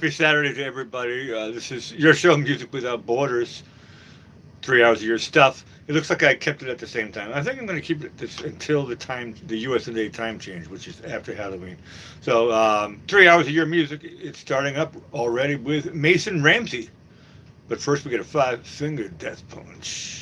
happy Saturday to everybody. This is your show, Music Without Borders. 3 hours of your stuff. It looks like I kept it at the same time. I think I'm going to keep it this until the USA time change, which is after Halloween. So 3 hours of your music. It's starting up already with Mason Ramsey. But first, we get a five-finger death punch.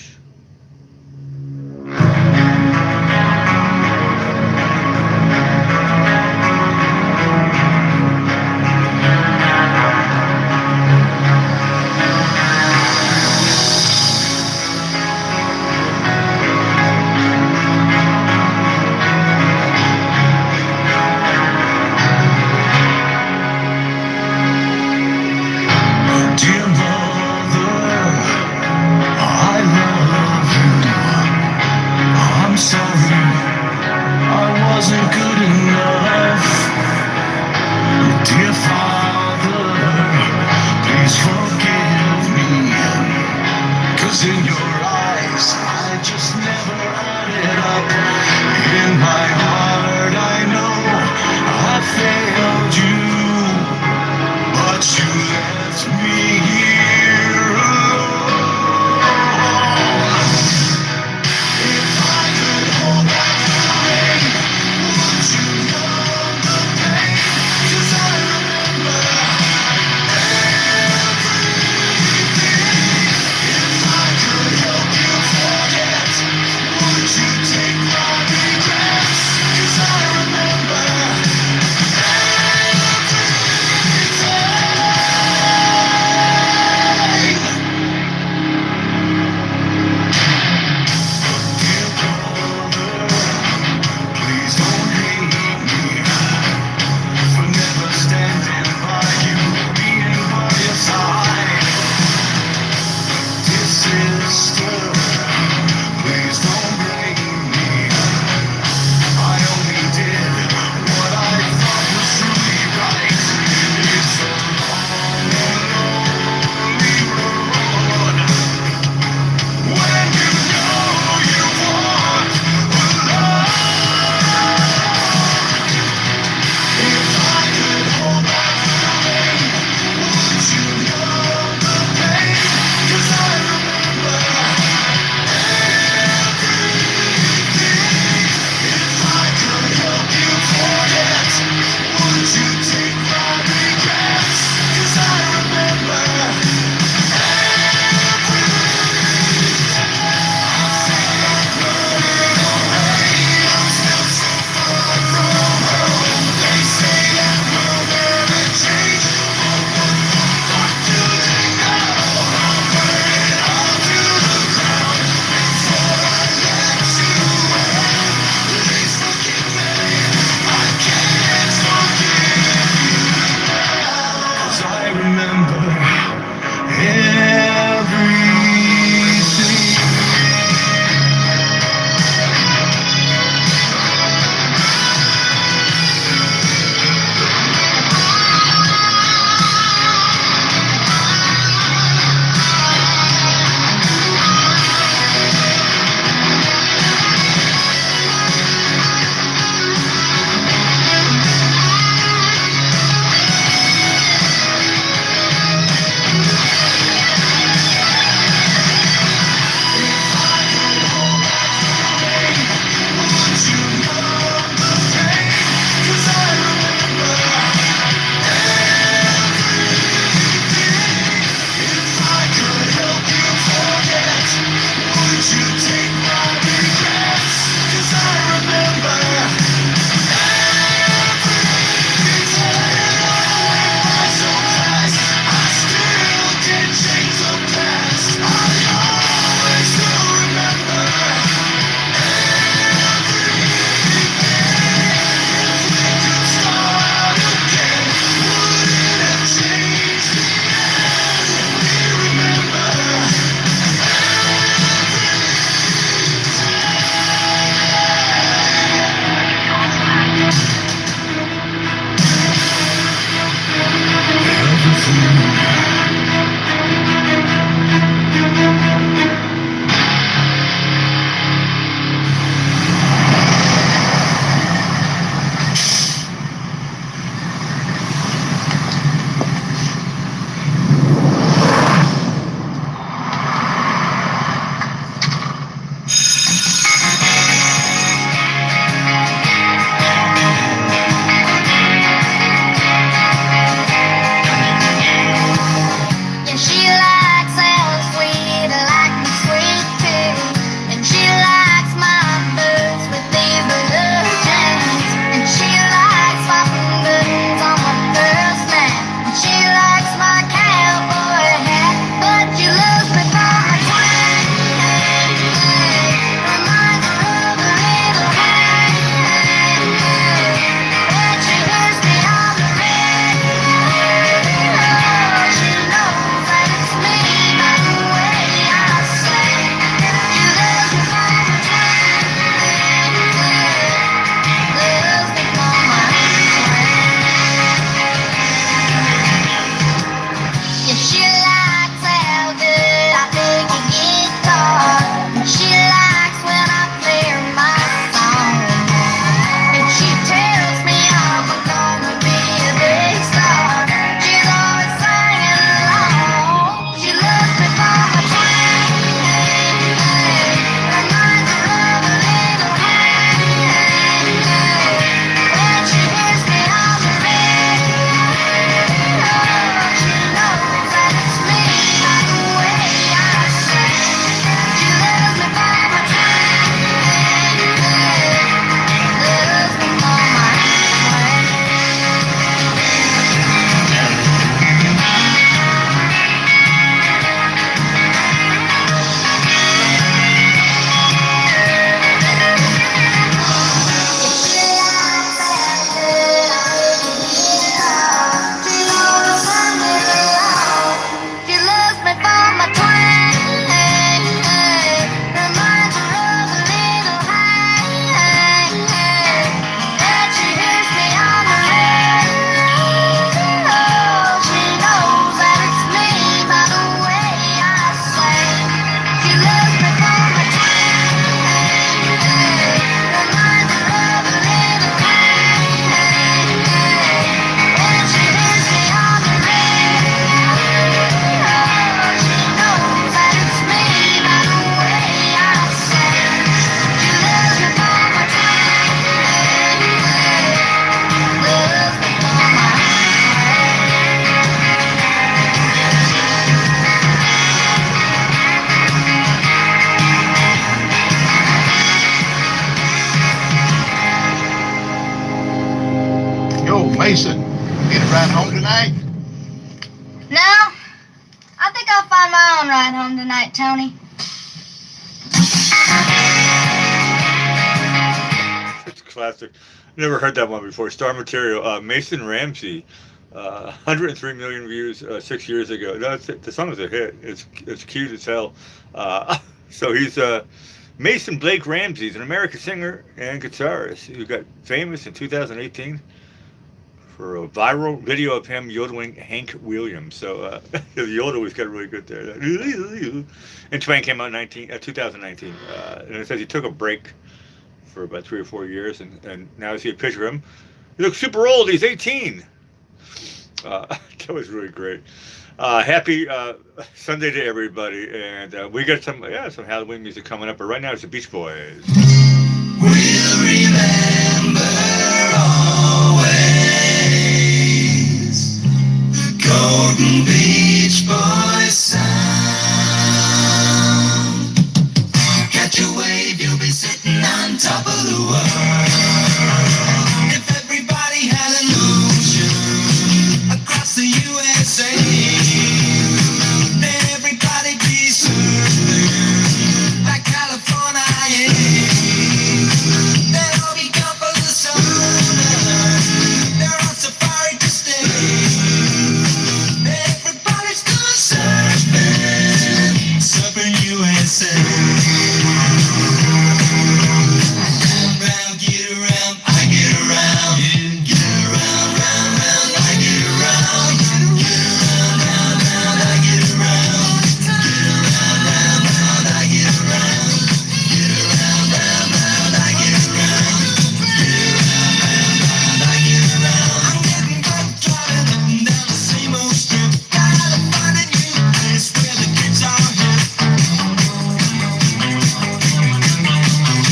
Ride home tonight? No, I think I'll find my own ride home tonight, Tony. It's classic. Never heard that one before. Star Material. Mason Ramsey. 103 million views 6 years ago. No, the song is a hit. It's cute as hell. So he's Mason Blake Ramsey. He's an American singer and guitarist who got famous in 2018 for a viral video of him yodeling Hank Williams. So the yodel was got really good there. And Twang came out in 2019. And it says he took a break for about 3 or 4 years, and now I see a picture of him. He looks super old. He's 18. That was really great. Happy Sunday to everybody, and we got some Halloween music coming up. But right now it's the Beach Boys. We'll remember always the Golden Beach Boys sound. Catch a wave, you'll be sitting on top of the world. If everybody had an ocean across the USA, then everybody be surfing like California. They'll all be gone for the summer. They're on safari to stay. Everybody's going surfing, surfing USA. Round, get around, I get around. Get around, round, round, I get around. Get around, round, round, I get around. Get around, round, round, I get around. Get around, round, round, I get around. Get around, round, round, I get around. I'm getting drunk driving up and down the same old strip. Gotta find a new place where the kids are hip.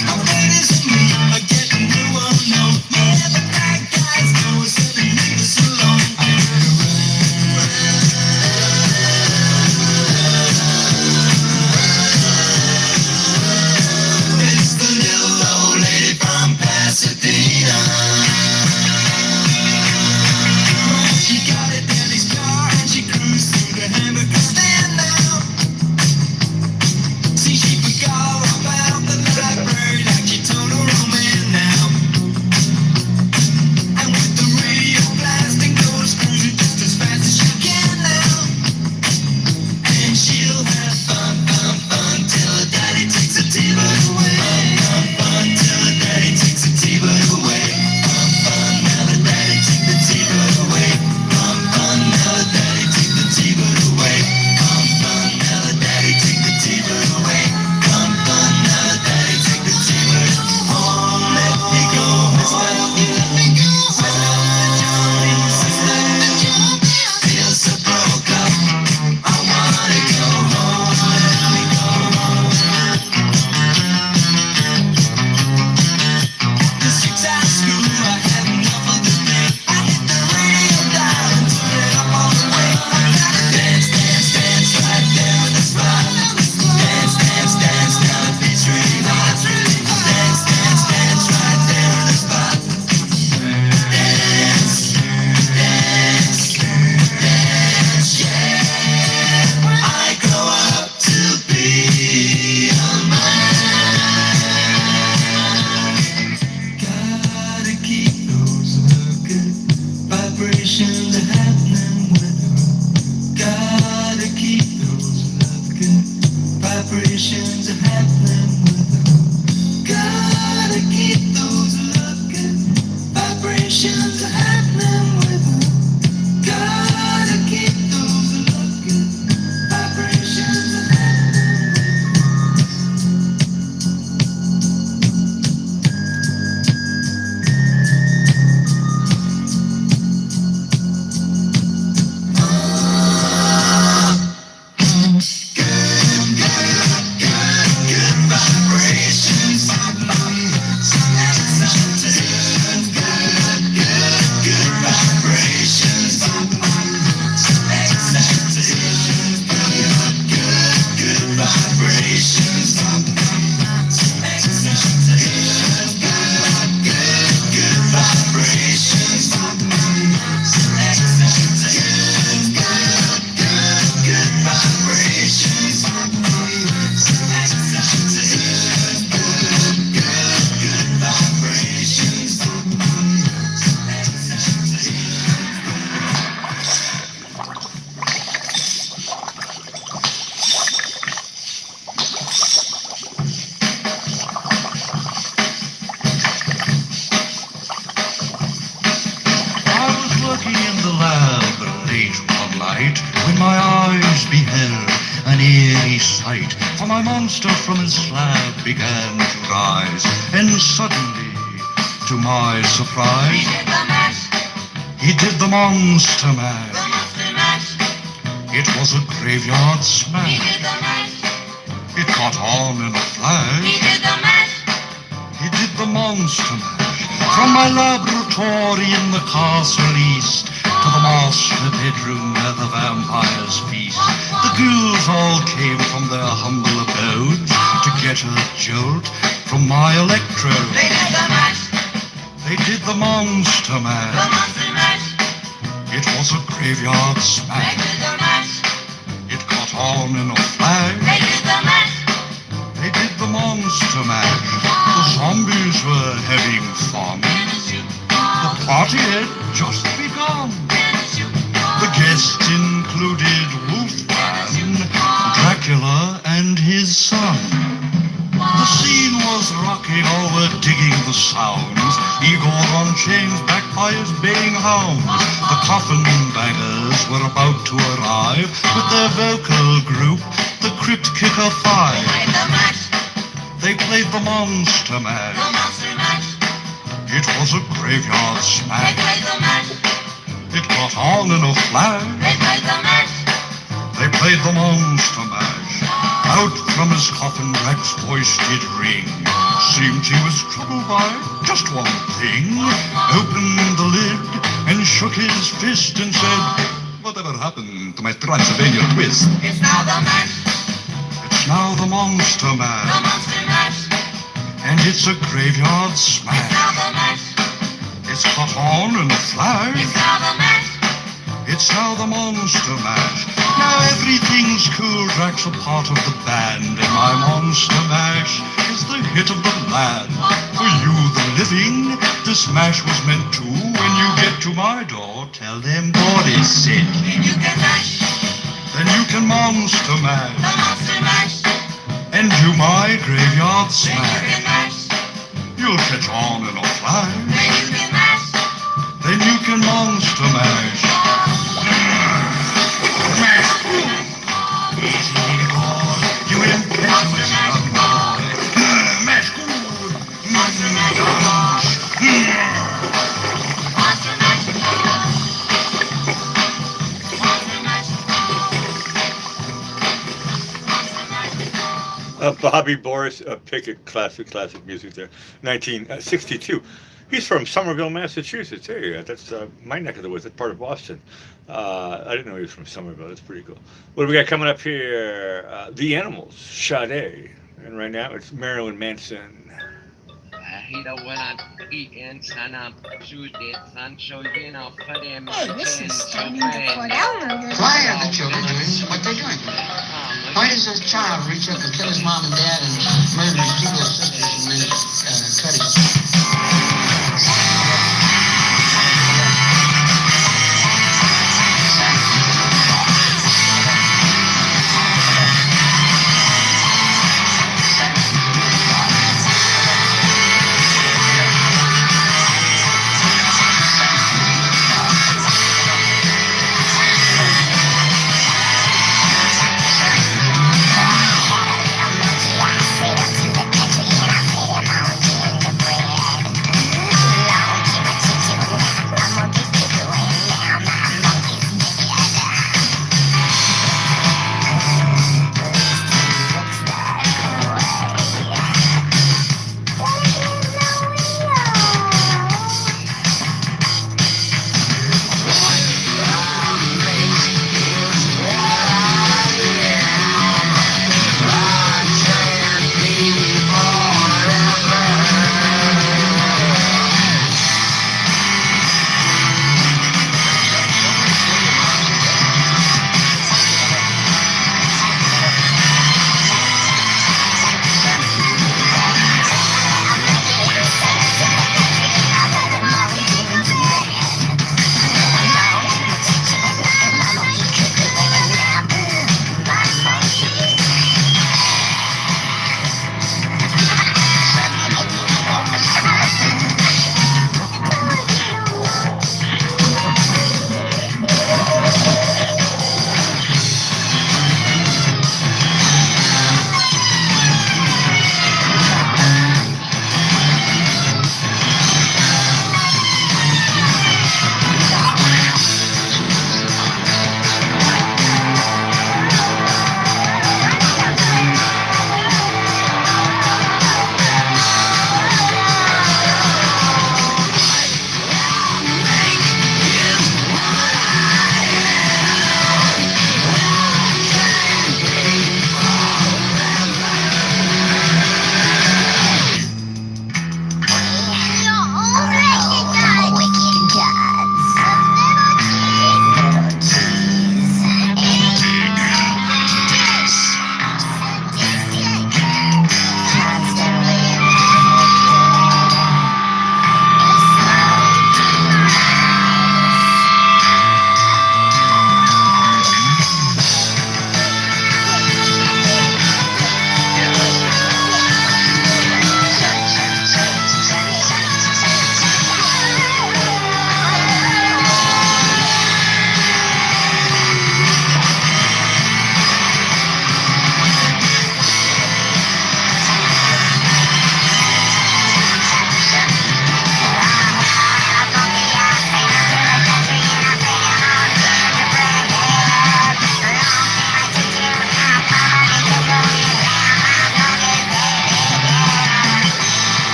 Now ladies and me are getting new unknown. Yeah, the bad guys know us and they leave us alone. It's the little old lady from Pasadena. She got a Denny's car and she cruised through the hamburger stand now. See, she forgot all about the library like she told her old man now. And with the radio blasting, goes cruising just as fast as she can now. And she'll have fun, fun, fun till her daddy takes her T-bird away. Fun, fun, till her daddy takes her T-bird away. Fun, fun, now the daddy take the T-bird away. Fun, fun, now the daddy take the T-bird away. Fun, fun, now the daddy take the T-bird away. Fun, fun, now the daddy take the T-bird. Oh, let me go home. Let me go home. Johnny, sister, feel so broke up. I wanna go home. Let me go home. The 6 hour school, I had enough of the day. I hit the radio dial and turn it up all the way. I gotta dance, dance, dance right there on the spot. Dance, dance, dance down the beach really hot. Dance, dance, dance right there on the spot. Dance, dance, dance, yeah. I grow up to be a man. Gotta keep those good vibrations happening with her. Gotta keep those good vibrations happening with her. Gotta keep those good vibrations happening with her. Gotta keep those good vibrations good vibrations. Good vibrations. Good vibrations. Good vibrations. an eerie sight, for my monster from his slab began to rise, and suddenly, to my surprise, he did the monster mash. It was a graveyard smash. It caught on in a flash. He did the monster mash. From my laboratory in the castle east to the master bedroom where the vampires feast, the ghouls all came from their humble abodes to get a jolt from my electrode. They did the monster mash. It was a graveyard smash. It caught on in a flash. They did the monster mash. The zombies were having fun. The party had just begun. The guests included Wolfman, Dracula, and his son. The scene was rocking, all were digging the sounds. Igor on chains, backed by his baying hounds. The coffin bangers were about to arrive with their vocal group, the Crypt Kicker Five. They played the monster mash. It was a graveyard smash. It caught on in a flash. They played the monster mash. Out from his coffin, Drac's voice did ring. Seemed he was troubled by just one thing. Opened the lid and shook his fist and said, "Whatever happened to my Transylvania twist?" It's now the mash. It's now the monster mash. And it's a graveyard smash. It's now the mash. It's caught on in a flash. It's now the mash. It's now the monster mash. Now everything's cool, Drac's a part of the band, and my monster mash is the hit of the land. For you, the living, this mash was meant to. When you get to my door, tell them God is sick. Then you can mash. Then you can monster mash. The monster mash. And do my graveyard smash. Then you can mash. You'll catch on in a flash. Then you can mash. Then you can monster mash. You impetuous young boy. Mash good. Monster mash. Bobby Boris Pickett, classic music there, 1962. He's from Somerville, Massachusetts. Hey, that's my neck of the woods. That's part of Boston. I didn't know he was from Somerville. That's pretty cool. What do we got coming up here? The Animals, Sade. And right now it's Marilyn Manson. Hey, this is starting to Cordell murders. Why are the children doing what they're doing? Why does a child reach up and kill his mom and dad and murder his two little sisters and then cut his...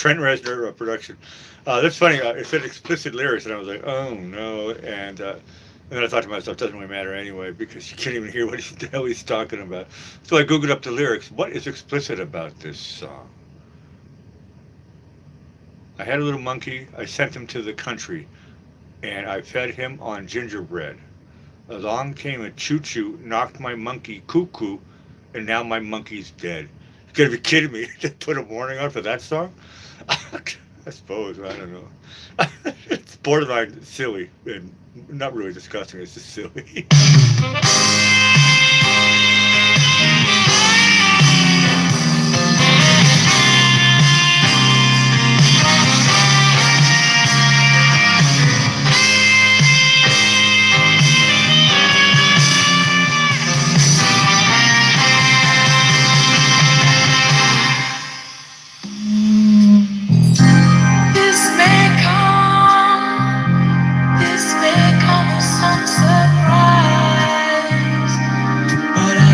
Trent Reznor production. That's funny. It said explicit lyrics, and I was like, oh no. And then I thought to myself, doesn't really matter anyway, because you can't even hear what the hell he's talking about. So I googled up the lyrics. What is explicit about this song? I had a little monkey. I sent him to the country, and I fed him on gingerbread. Along came a choo-choo, knocked my monkey cuckoo, and now my monkey's dead. You gotta be kidding me. They put a warning on for that song? I suppose. I don't know. It's borderline silly and not really disgusting. It's just silly. This may come as some surprise, but I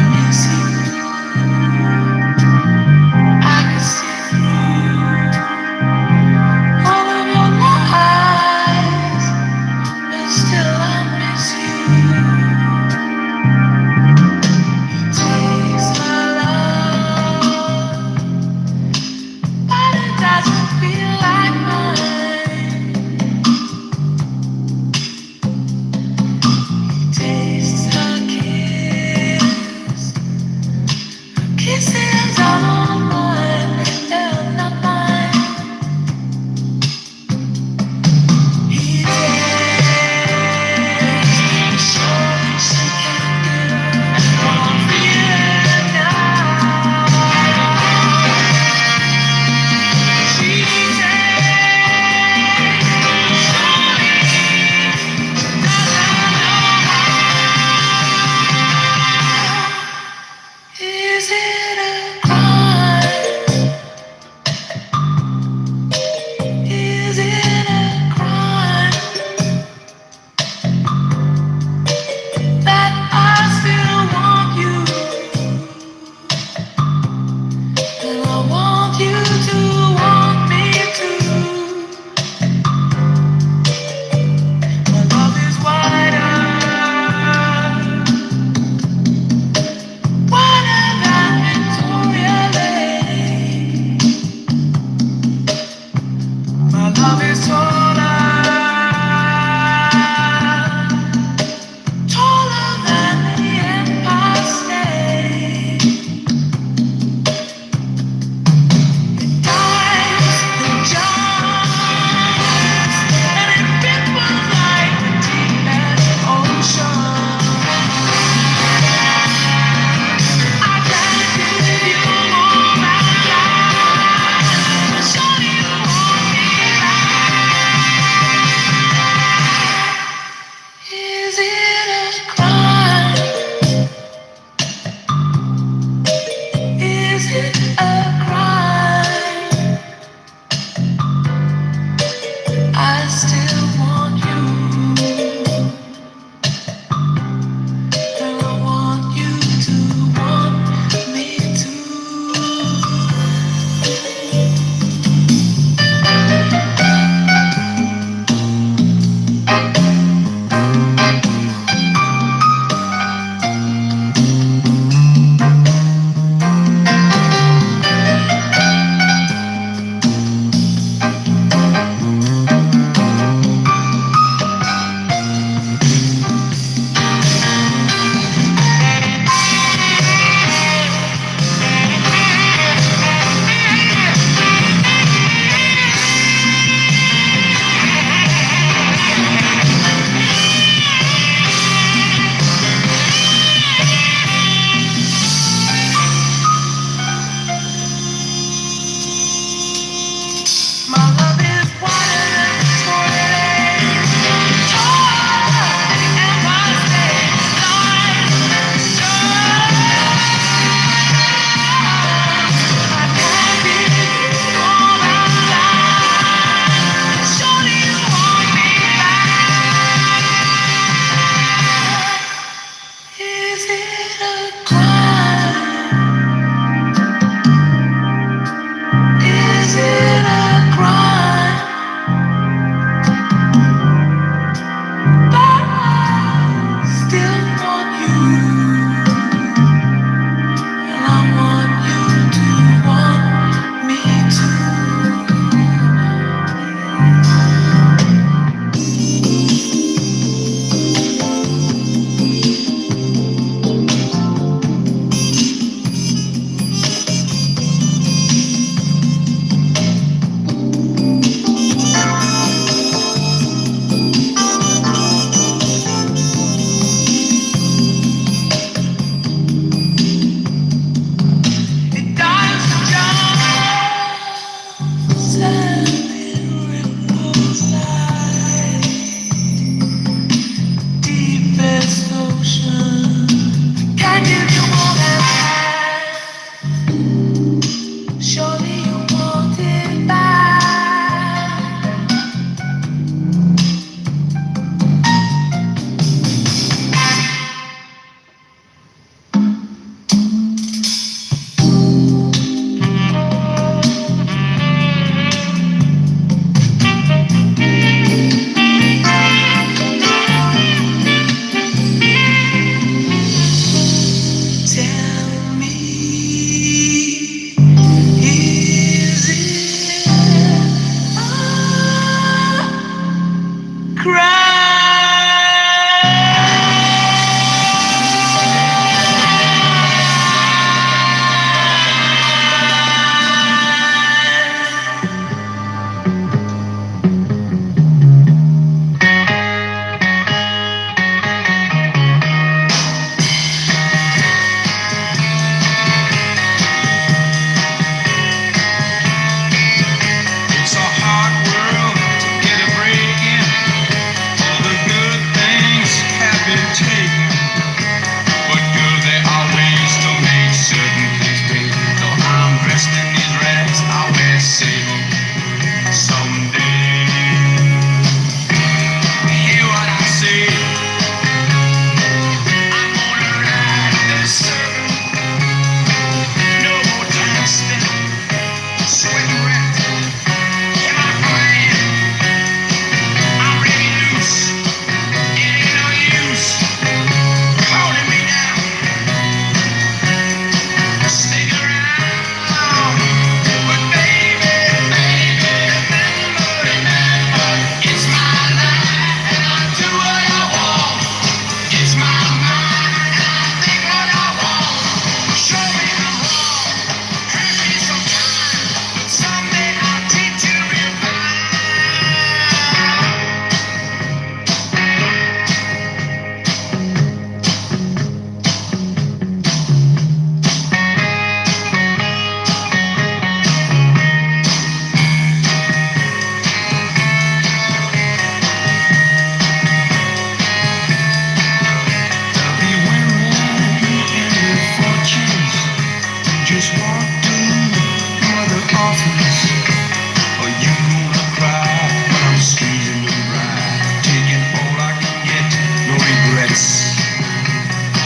nights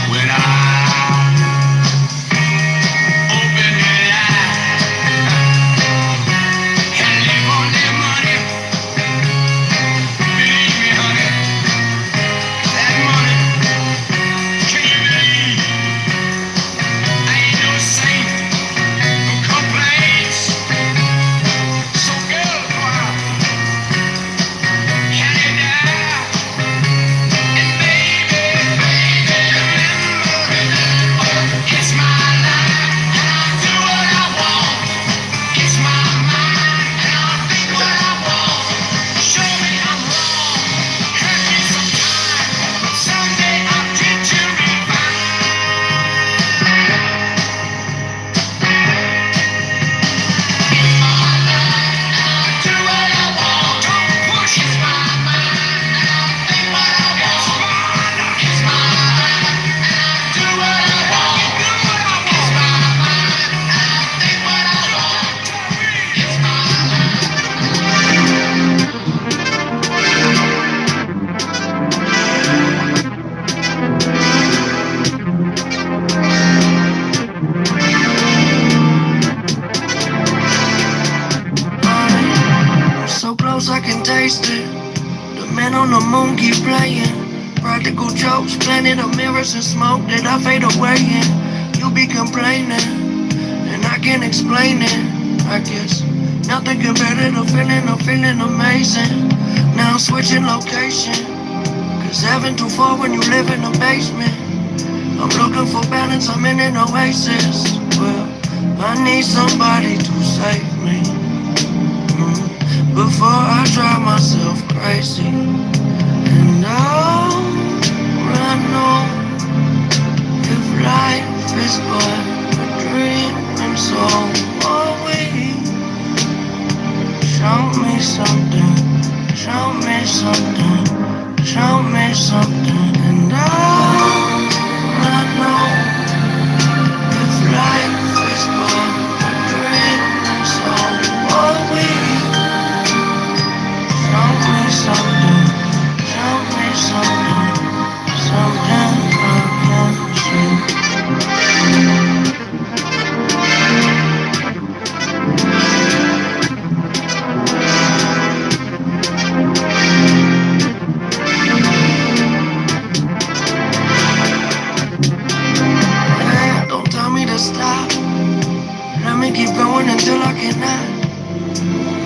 when I open my eyes and live on their money. Believe me, honey, that money, can you believe? I ain't no saint who complains. So girl, can you die? And baby, remember, it's my life and I'll do what I want. It's my mind and I'll think what I want. Show me I'm wrong, hurt me sometime, but someday I'll teach you me fine. It's my life and I'll do what I want. Don't push it. It's my mind and I'll think what I want. It's my life and I'll do what I want. It's my mind and I'll think what I want. It's my so close I can taste it. The man on the moon keep playing. Practical jokes, planet of mirrors and smoke that I fade away in. You be complaining, and I can't explain it. I guess nothing compared to the feeling of feeling amazing. Now I'm switching location, cause heaven too far when you live in a basement. I'm looking for balance, I'm in an oasis. Well, I need somebody to save me. Before I drive myself crazy. And I'll run on if life is but a dream and so are we. Show me something, show me something, show me something. And I'll run on if life is but a dream and so are we. Show me something, show me something, something I can see. Hey, don't tell me to stop. Let me keep going until I cannot.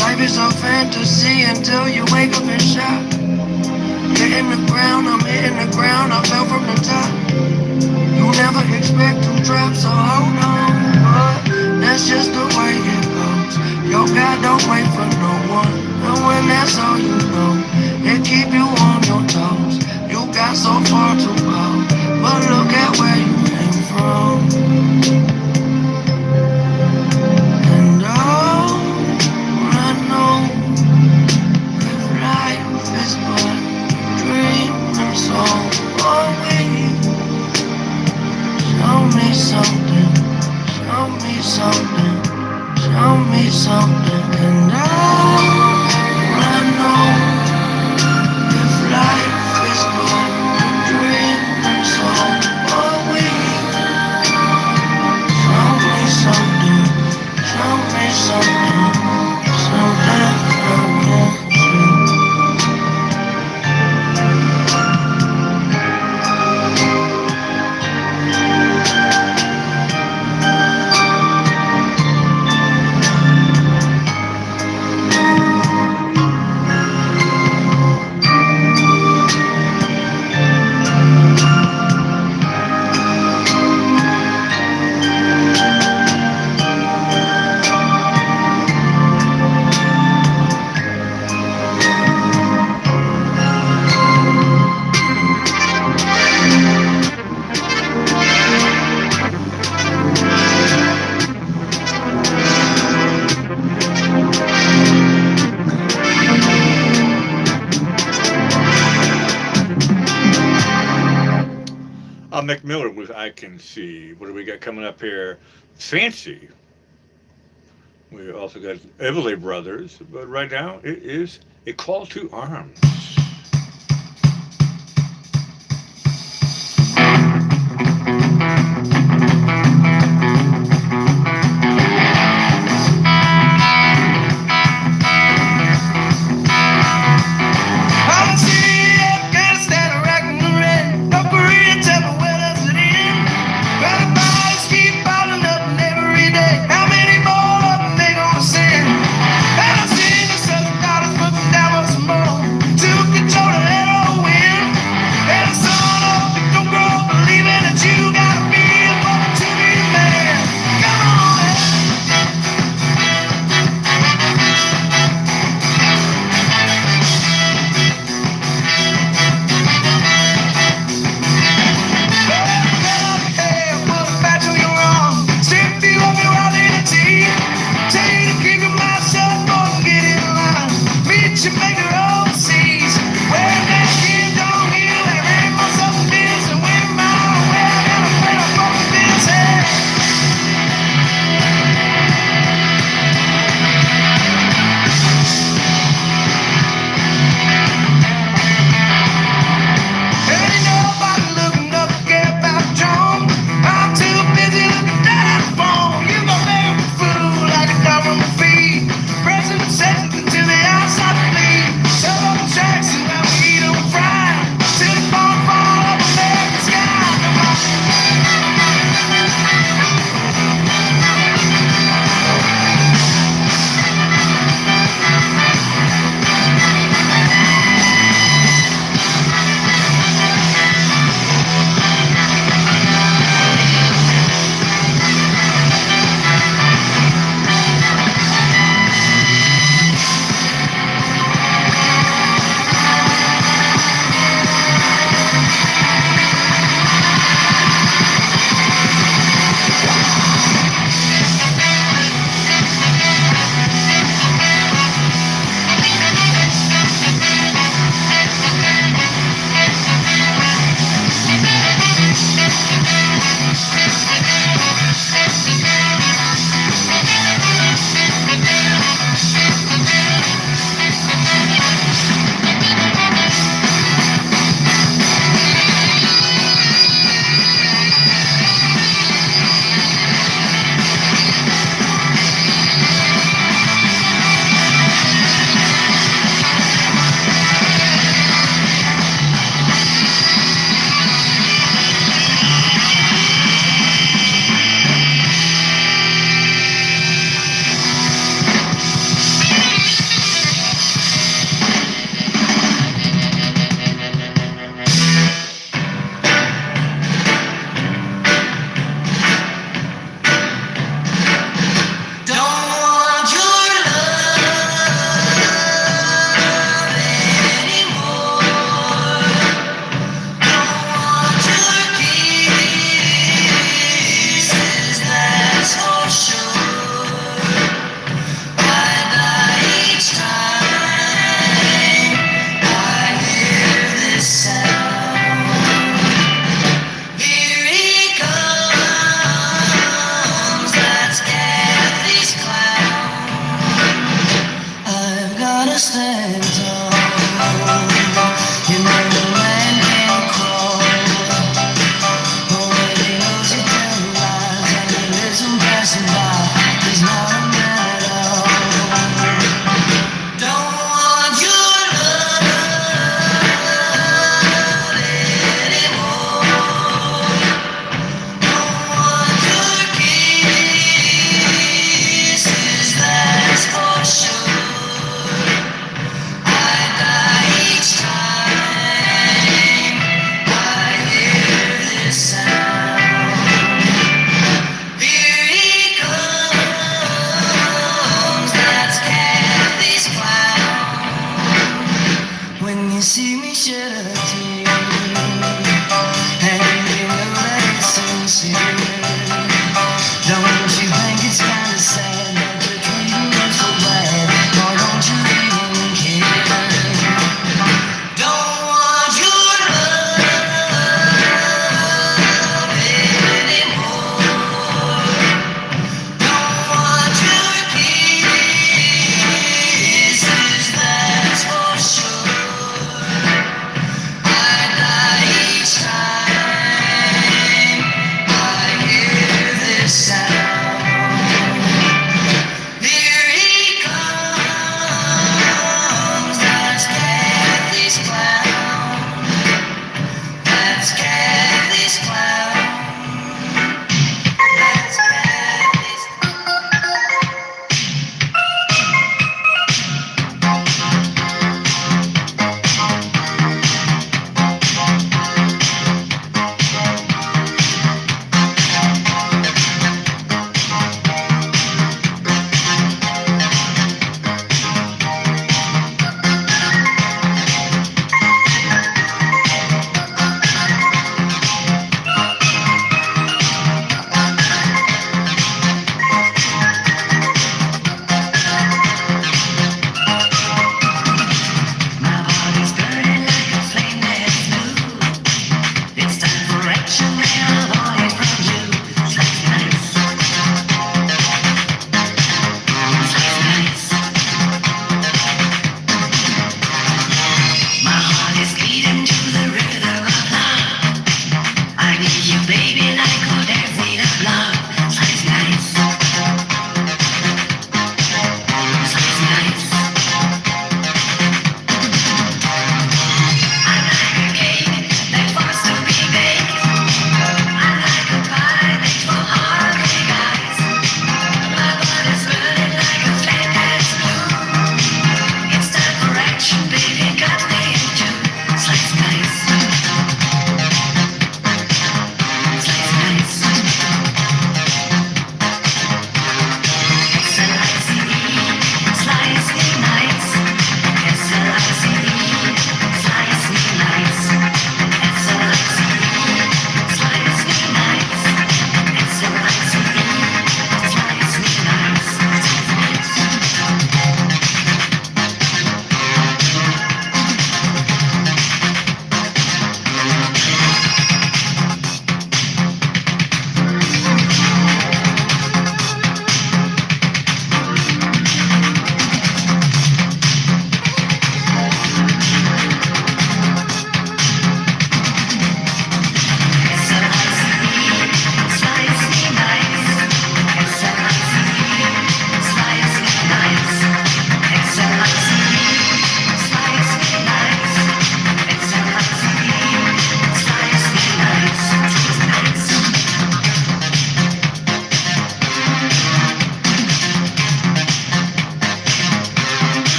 Life is a fantasy until you wake up and shout. Hitting the ground, I'm hitting the ground, I fell from the top. You never expect to drop, so hold on. But that's just the way it goes. Your God don't wait for no one. And when that's all you know, it keep you on your toes. You got so far to go, but look at where you came from. And oh, I know if life is but a dream and so are we. Show me something, show me something, show me something. And I know if life is but a dream and so are we. Show me something, show me something, something I can see. Mick Miller with I Can See. What do we got coming up here? Fancy. We also got Everly Brothers, but right now it is A Call to Arms.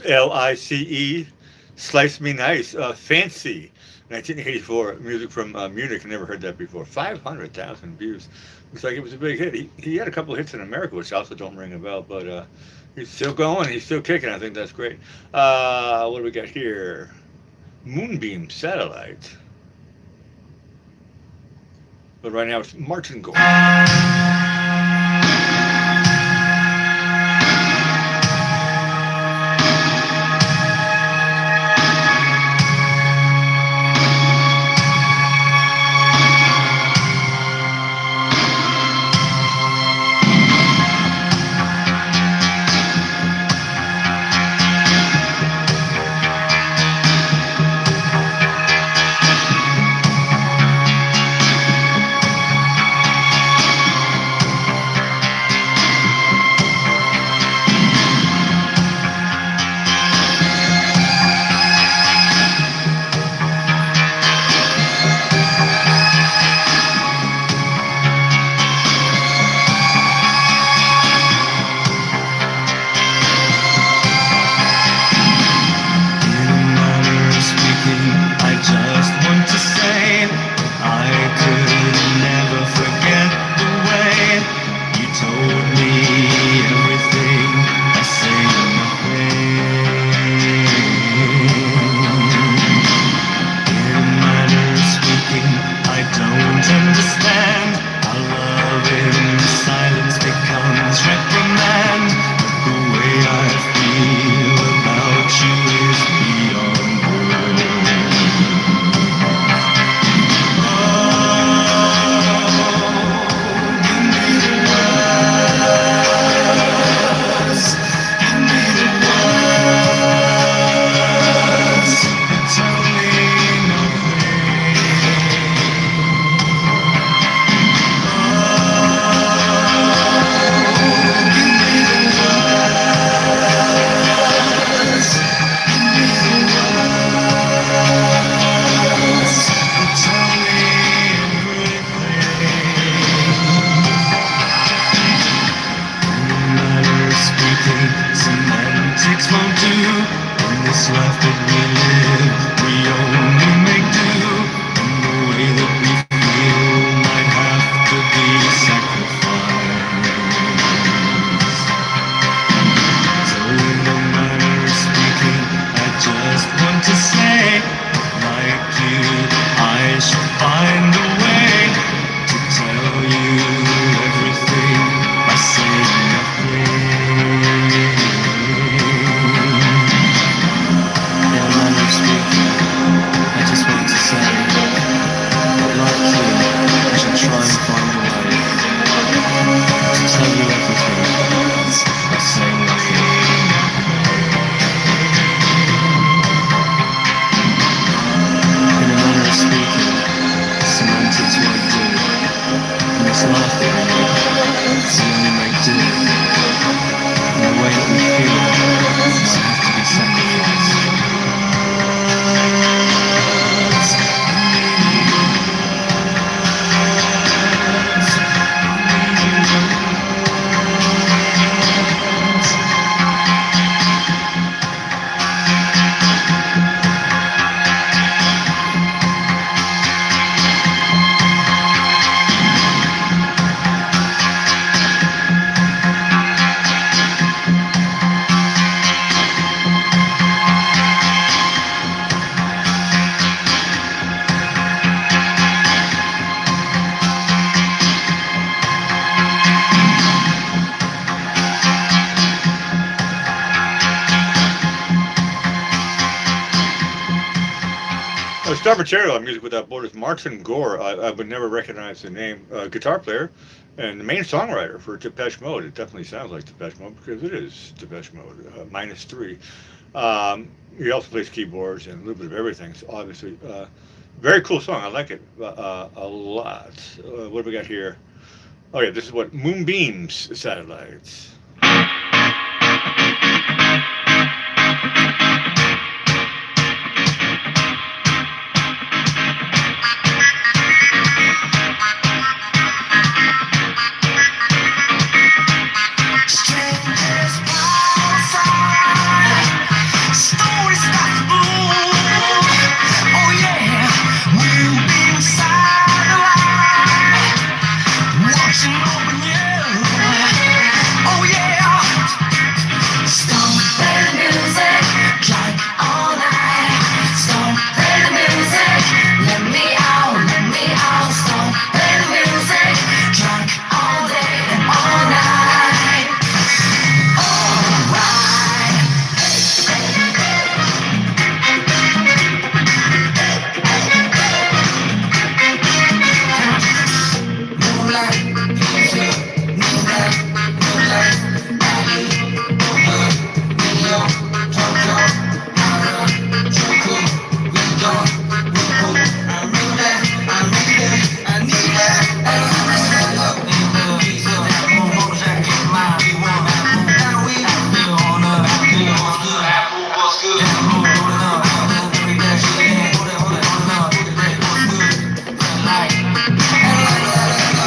LICE, Slice Me Nice, Fancy, 1984, music from Munich. Never heard that before. 500,000 views. Looks like it was a big hit. He had a couple of hits in America, which also don't ring a bell, but he's still going. He's still kicking. I think that's great. What do we got here? Moonbeam Satellite. But right now it's Martin Gore. Star Material on Music Without Borders, Martin Gore. I would never recognize the name. Guitar player and the main songwriter for Depeche Mode. It definitely sounds like Depeche Mode because it is Depeche Mode, -3. He also plays keyboards and a little bit of everything. So obviously, very cool song. I like it a lot. What do we got here? Oh yeah, this is what Moonbeams Satellites.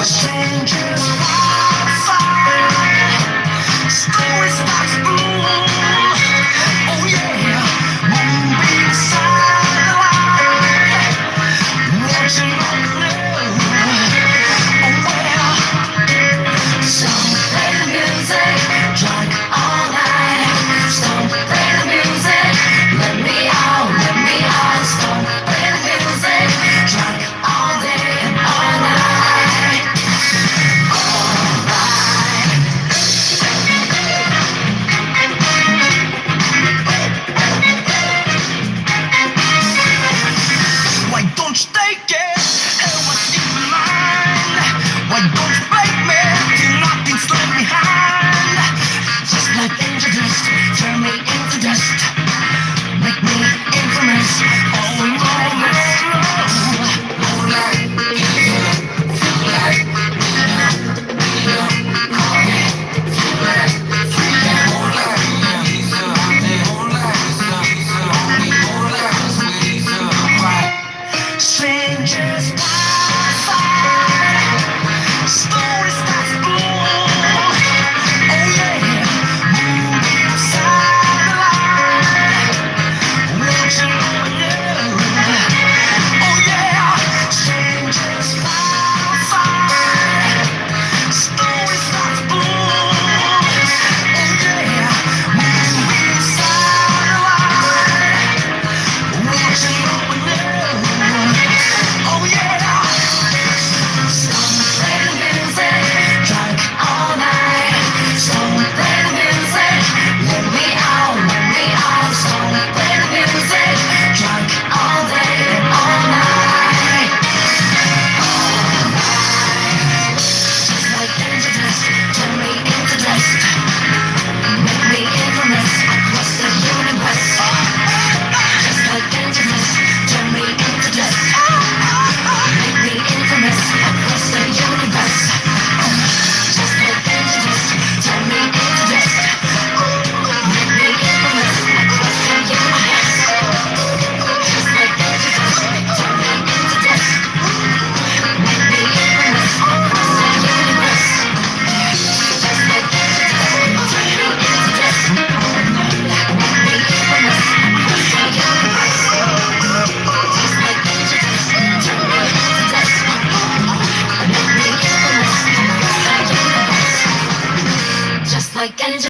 Strangers outside, story starts boom. Oh yeah, moonbeam satellite, watching on the news. Oh well, some play the music, drunk all night. Some play the music, let me out. Some play the music, drunk all day and all night. Why don't you take it? Hey, what's in your mind? Why don't you break me till nothing's left behind? Just like angel dust, turn me into dust, make me infamous. Oh no, no, strangers outside, story starts boom. Oh yeah, moonbeam satellite, watching over you. Oh yeah, strangers outside, story starts boom. Oh yeah, moonbeam satellite, watching over you. Oh yeah, some play the music, drunk all night. Some play the music, let me out. Some play the music, drunk all day and all night. Just like angel dust, turn me into dust, make me infamous across the universe. Just like angel dust, turn me into dust, make me infamous across the universe. Just like angel dust, turn me into dust, make me infamous across the universe. Just like angel dust, turn me into dust, make me infamous across the universe. Just like angel dust, turn me into dust, make me infamous across the universe. Just like angel dust, turn me into dust, make me infamous across the universe. Just like angel